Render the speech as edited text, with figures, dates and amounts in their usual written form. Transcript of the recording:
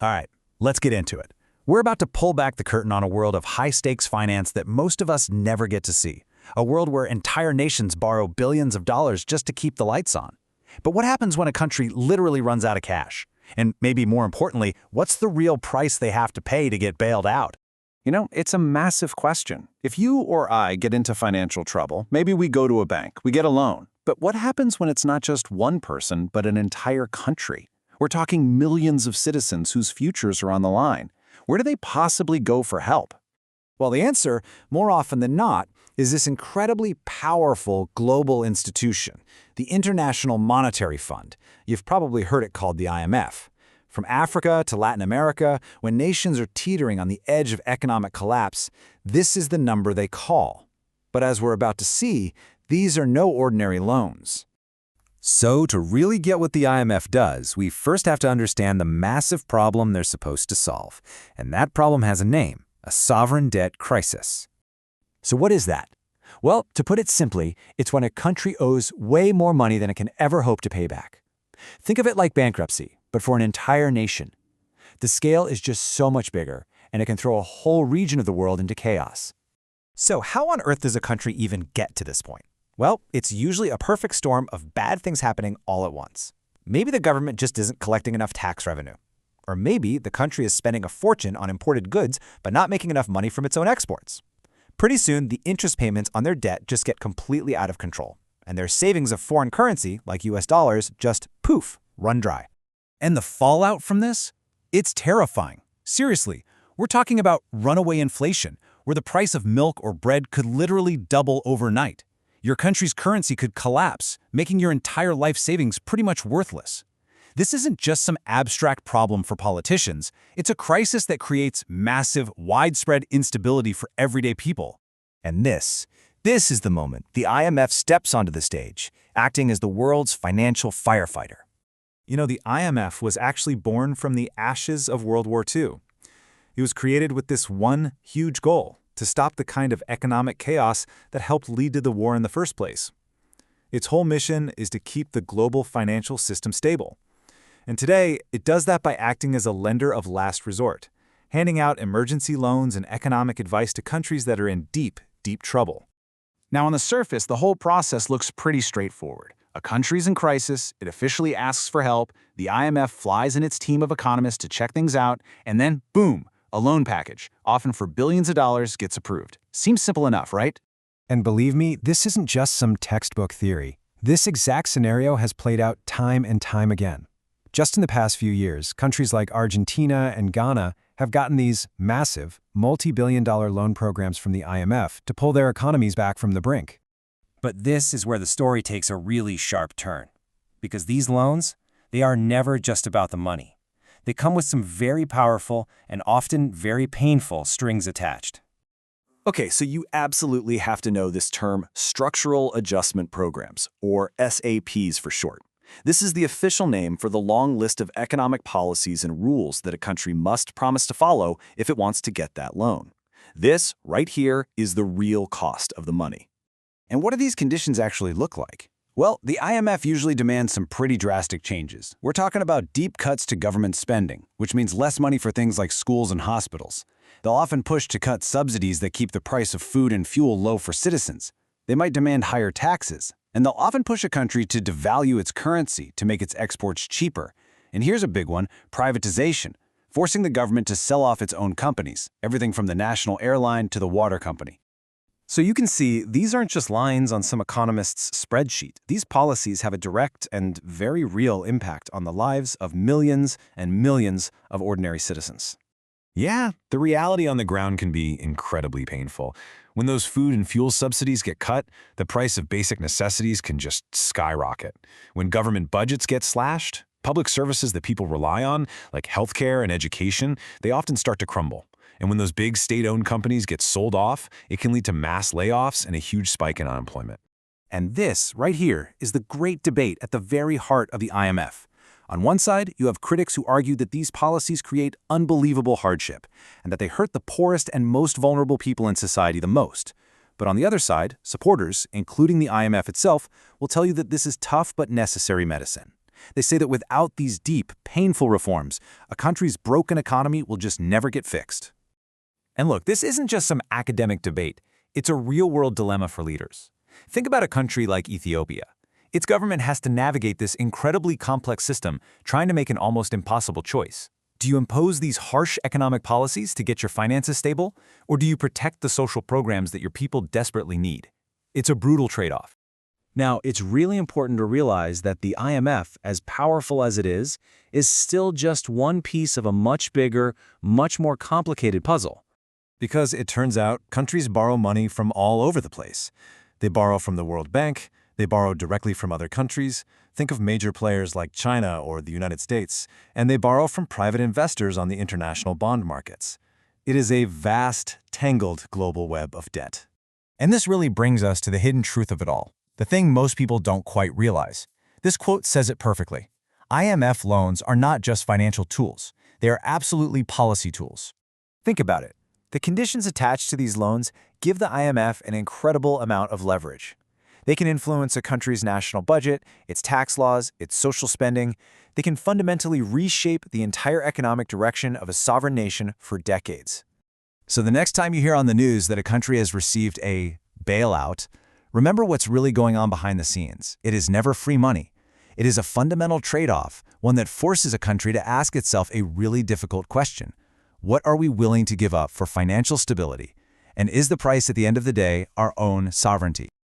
All right, let's get into it. We're about to pull back the curtain on a world of high-stakes finance that most of us never get to see. A world where entire nations borrow billions of dollars just to keep the lights on. But what happens when a country literally runs out of cash? And maybe more importantly, what's the real price they have to pay to get bailed out? You know, it's a massive question. If you or I get into financial trouble, maybe we go to a bank, we get a loan. But what happens when it's not just one person, but an entire country? We're talking millions of citizens whose futures are on the line. Where do they possibly go for help? Well, the answer, more often than not, is this incredibly powerful global institution, the International Monetary Fund. You've probably heard it called the IMF. From Africa to Latin America, when nations are teetering on the edge of economic collapse, this is the number they call. But as we're about to see, these are no ordinary loans. So to really get what the IMF does, we first have to understand the massive problem they're supposed to solve. And that problem has a name, a sovereign debt crisis. So what is that? Well, to put it simply, it's when a country owes way more money than it can ever hope to pay back. Think of it like bankruptcy, but for an entire nation. The scale is just so much bigger, and it can throw a whole region of the world into chaos. So how on earth does a country even get to this point? Well, it's usually a perfect storm of bad things happening all at once. Maybe the government just isn't collecting enough tax revenue. Or maybe the country is spending a fortune on imported goods but not making enough money from its own exports. Pretty soon, the interest payments on their debt just get completely out of control, and their savings of foreign currency, like US dollars, just poof, run dry. And the fallout from this? It's terrifying. Seriously, we're talking about runaway inflation, where the price of milk or bread could literally double overnight. Your country's currency could collapse, making your entire life savings pretty much worthless. This isn't just some abstract problem for politicians. It's a crisis that creates massive, widespread instability for everyday people. And this is the moment the IMF steps onto the stage, acting as the world's financial firefighter. You know, the IMF was actually born from the ashes of World War II. It was created with this one huge goal: to stop the kind of economic chaos that helped lead to the war in the first place. Its whole mission is to keep the global financial system stable. And today, it does that by acting as a lender of last resort, handing out emergency loans and economic advice to countries that are in deep, deep trouble. Now, on the surface, the whole process looks pretty straightforward. A country's in crisis, it officially asks for help, the IMF flies in its team of economists to check things out, and then, boom, a loan package, often for billions of dollars, gets approved. Seems simple enough, right? And believe me, this isn't just some textbook theory. This exact scenario has played out time and time again. Just in the past few years, countries like Argentina and Ghana have gotten these massive, multi-billion-dollar loan programs from the IMF to pull their economies back from the brink. But this is where the story takes a really sharp turn. Because these loans, they are never just about the money. They come with some very powerful and often very painful strings attached. Okay, so you absolutely have to know this term Structural Adjustment Programs, or SAPs for short. This is the official name for the long list of economic policies and rules that a country must promise to follow if it wants to get that loan. This, right here, is the real cost of the money. And what do these conditions actually look like? Well, the IMF usually demands some pretty drastic changes. We're talking about deep cuts to government spending, which means less money for things like schools and hospitals. They'll often push to cut subsidies that keep the price of food and fuel low for citizens. They might demand higher taxes, and they'll often push a country to devalue its currency to make its exports cheaper. And here's a big one: privatization, forcing the government to sell off its own companies, everything from the national airline to the water company. So you can see, these aren't just lines on some economist's spreadsheet. These policies have a direct and very real impact on the lives of millions and millions of ordinary citizens. Yeah, the reality on the ground can be incredibly painful. When those food and fuel subsidies get cut, the price of basic necessities can just skyrocket. When government budgets get slashed, public services that people rely on, like healthcare and education, they often start to crumble. And when those big state-owned companies get sold off, it can lead to mass layoffs and a huge spike in unemployment. And this, right here, is the great debate at the very heart of the IMF. On one side, you have critics who argue that these policies create unbelievable hardship and that they hurt the poorest and most vulnerable people in society the most. But on the other side, supporters, including the IMF itself, will tell you that this is tough but necessary medicine. They say that without these deep, painful reforms, a country's broken economy will just never get fixed. And look, this isn't just some academic debate. It's a real-world dilemma for leaders. Think about a country like Ethiopia. Its government has to navigate this incredibly complex system, trying to make an almost impossible choice. Do you impose these harsh economic policies to get your finances stable, or do you protect the social programs that your people desperately need? It's a brutal trade-off. Now, it's really important to realize that the IMF, as powerful as it is still just one piece of a much bigger, much more complicated puzzle. Because it turns out countries borrow money from all over the place. They borrow from the World Bank, they borrow directly from other countries, think of major players like China or the United States, and they borrow from private investors on the international bond markets. It is a vast, tangled global web of debt. And this really brings us to the hidden truth of it all, the thing most people don't quite realize. This quote says it perfectly. IMF loans are not just financial tools. They are absolutely policy tools. Think about it. The conditions attached to these loans give the IMF an incredible amount of leverage. They can influence a country's national budget, its tax laws, its social spending. They can fundamentally reshape the entire economic direction of a sovereign nation for decades. So the next time you hear on the news that a country has received a bailout, remember what's really going on behind the scenes. It is never free money. It is a fundamental trade-off, one that forces a country to ask itself a really difficult question. What are we willing to give up for financial stability? And is the price at the end of the day our own sovereignty?